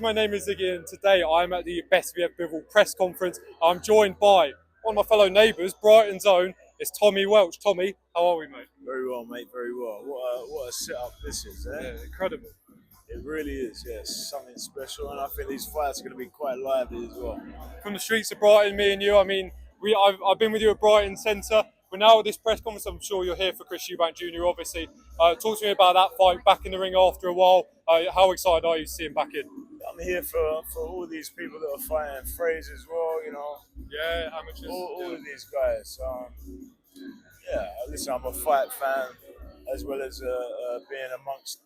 My name is Ziggy and today I'm at the Bivol press conference. I'm joined by one of my fellow neighbours, Brighton's own, it's Tommy Welch. Tommy, how are we, mate? Very well, mate. Very well. What a setup this is, eh? Yeah, incredible. It really is. Yes, something special, and I think these fights are going to be quite lively as well. From the streets of Brighton, me and you, I've been with you at Brighton Centre. We're now at this press conference. I'm sure you're here for Chris Eubank Jr., obviously. Talk to me about that fight back in the ring after a while. How excited are you to see him back in? I'm here for all these people that are fighting Fraser as well. Yeah, amateurs. All of these guys. Yeah, listen, I'm a fight fan as well as being amongst,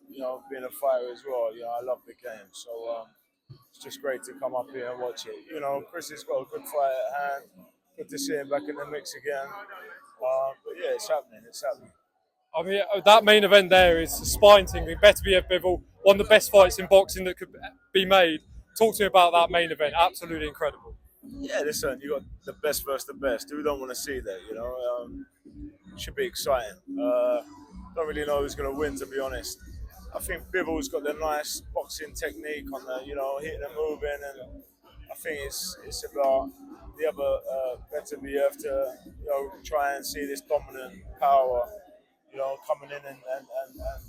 being a fighter as well. I love the game, so it's just great to come up here and watch it. Chris has got a good fight at hand. Good to see him back in the mix again. But yeah, it's happening. It's happening. I mean, that main event there is spine tingling. Beterbiev Bivol, one of the best fights in boxing that could be made. Talk to me about that main event. Absolutely incredible. Yeah, listen, you got the best versus the best. Who don't want to see that? Should be exciting. Don't really know who's going to win, to be honest. I think Bivol's got the nice boxing technique on the, hitting and moving, and I think it's about the other Beterbiev to, try and see this dominant power, coming in and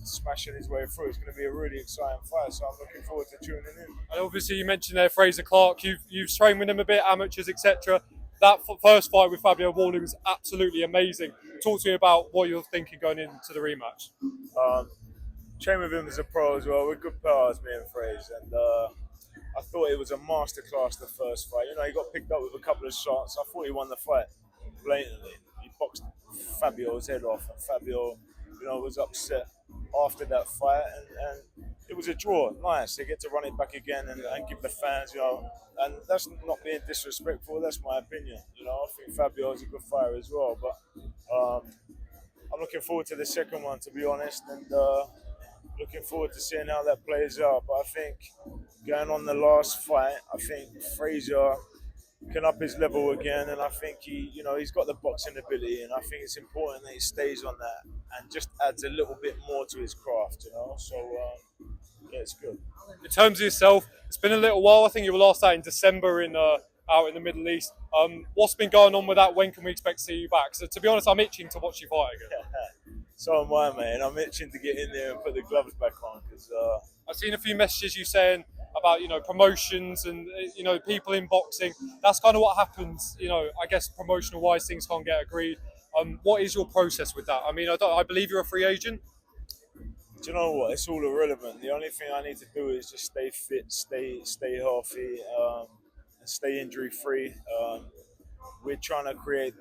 smashing his way through. It's going to be a really exciting fight, so I'm looking forward to tuning in. And obviously, you mentioned there Fraser Clark. You've trained with him a bit, amateurs, etc. That first fight with Fabio Wally was absolutely amazing. Talk to me about what you're thinking going into the rematch. Train with him as a pro as well. We're good pals, me and Fraser, and I thought it was a masterclass the first fight. He got picked up with a couple of shots. I thought he won the fight blatantly. He boxed Fabio's head off, and Fabio, was upset after that fight, and it was a draw. Nice, they get to run it back again and give the fans, and that's not being disrespectful. That's my opinion. I think Fabio is a good fighter as well, but I'm looking forward to the second one, to be honest, and looking forward to seeing how that plays out. But I think going on the last fight, I think Fraser can up his level again, and I think he's got the boxing ability, and I think it's important that he stays on that and just adds a little bit more to his craft. So yeah, it's good. In terms of yourself, it's been a little while. I think you were last out in December out in the Middle East. What's been going on with that? When can we expect to see you back? So to be honest, I'm itching to watch you fight again. So am I, mate. I'm itching to get in there and put the gloves back on because I've seen a few messages you saying about promotions and people in boxing. That's kind of what happens. I guess promotional wise, things can't get agreed. What is your process with that? I mean, I believe you're a free agent. Do you know what? It's all irrelevant. The only thing I need to do is just stay fit, stay healthy, and stay injury free. We're trying to create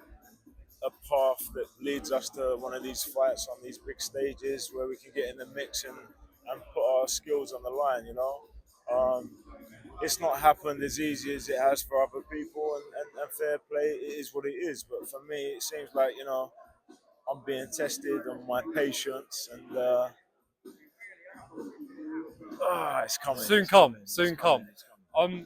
a path that leads us to one of these fights on these big stages where we can get in the mix and put our skills on the line. It's not happened as easy as it has for other people, and fair play, it is what it is. But for me, it seems like I'm being tested on my patience, and it's coming. Soon come.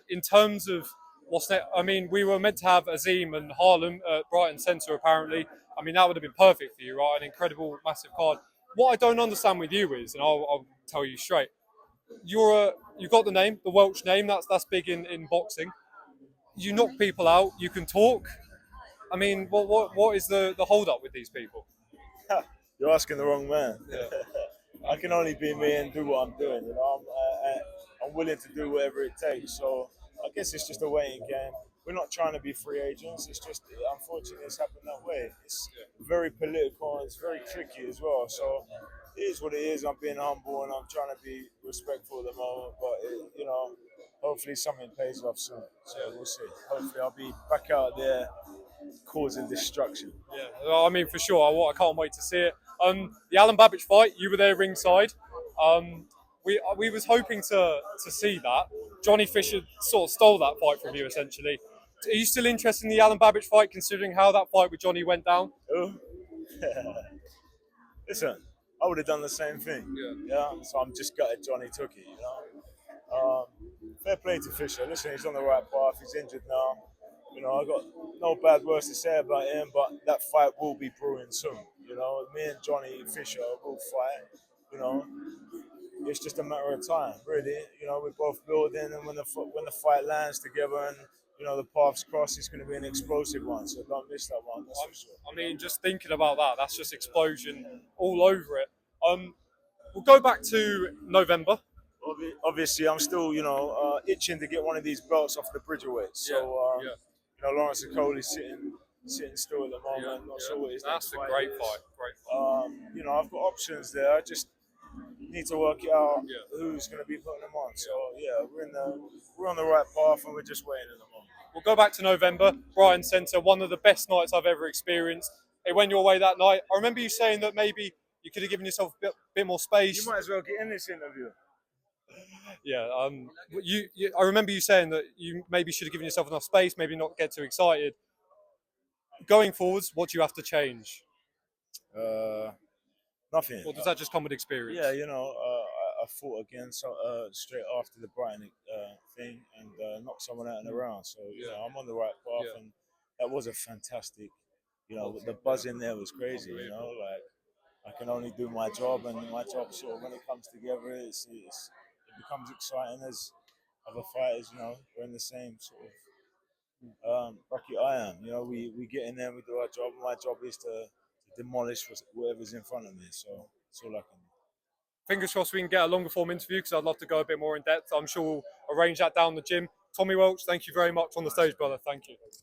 In terms of what's next, I mean, we were meant to have Azim and Harlem at Brighton Centre apparently. I mean, that would have been perfect for you, right? An incredible, massive card. What I don't understand with you is, and I'll tell you straight, you've got the name, the Welch name. That's big in boxing. You knock people out. You can talk. I mean, what is the hold up with these people? You're asking the wrong man. Yeah. I can only be me and do what I'm doing. I'm willing to do whatever it takes. So I guess it's just a waiting game. We're not trying to be free agents. It's just, unfortunately, it's happened that way. It's very political and it's very tricky as well. So it is what it is. I'm being humble and I'm trying to be respectful at the moment. But, hopefully something pays off soon. So we'll see. Hopefully I'll be back out there causing destruction. Yeah, I mean, for sure. I can't wait to see it. The Alan Babbage fight, you were there ringside. We was hoping to see that. Johnny Fisher sort of stole that fight from you, essentially. Are you still interested in the Alan Babbage fight, considering how that fight with Johnny went down? Listen, I would have done the same thing. Yeah. So I'm just gutted Johnny took it. Fair play to Fisher. Listen, he's on the right path. He's injured now. I got no bad words to say about him, but that fight will be brewing soon. Me and Johnny Fisher will fight. it's just a matter of time, really. You know, we're both building, and when the fight lands together and the paths cross, it's going to be an explosive one. So don't miss that one. That's for sure. I mean, just thinking about that, that's just explosion all over it. We'll go back to November. Obviously, I'm still itching to get one of these belts off the bridgerweight. So Yeah. Lawrence Okolie's sitting still at the moment. Not sure what his That's next a fight great is. fight. Great fight. I've got options there. I just need to work it out Yeah. who's going to be putting them on. So yeah, we're on the right path, and we're just waiting at the moment. We'll go back to November. Brighton Centre, one of the best nights I've ever experienced. It went your way that night. I remember you saying that maybe you could have given yourself a bit more space. You might as well get in this interview. Yeah. I remember you saying that you maybe should have given yourself enough space, maybe not get too excited. Going forwards, what do you have to change? Nothing. Or does that just come with experience? Yeah, I fought again straight after the Brighton thing and knocked someone out in the round. So I'm on the right path, and that was a fantastic. The buzz in there was crazy. Like I can only do my job, and my job sort of when it comes together, it becomes exciting as other fighters. We're in the same sort of bracket I am. We get in there, we do our job. My job is to demolish whatever's in front of me. So that's all I can do. Fingers crossed we can get a longer form interview because I'd love to go a bit more in depth. I'm sure we'll arrange that down the gym. Tommy Welch, thank you very much on the stage, brother. Thank you.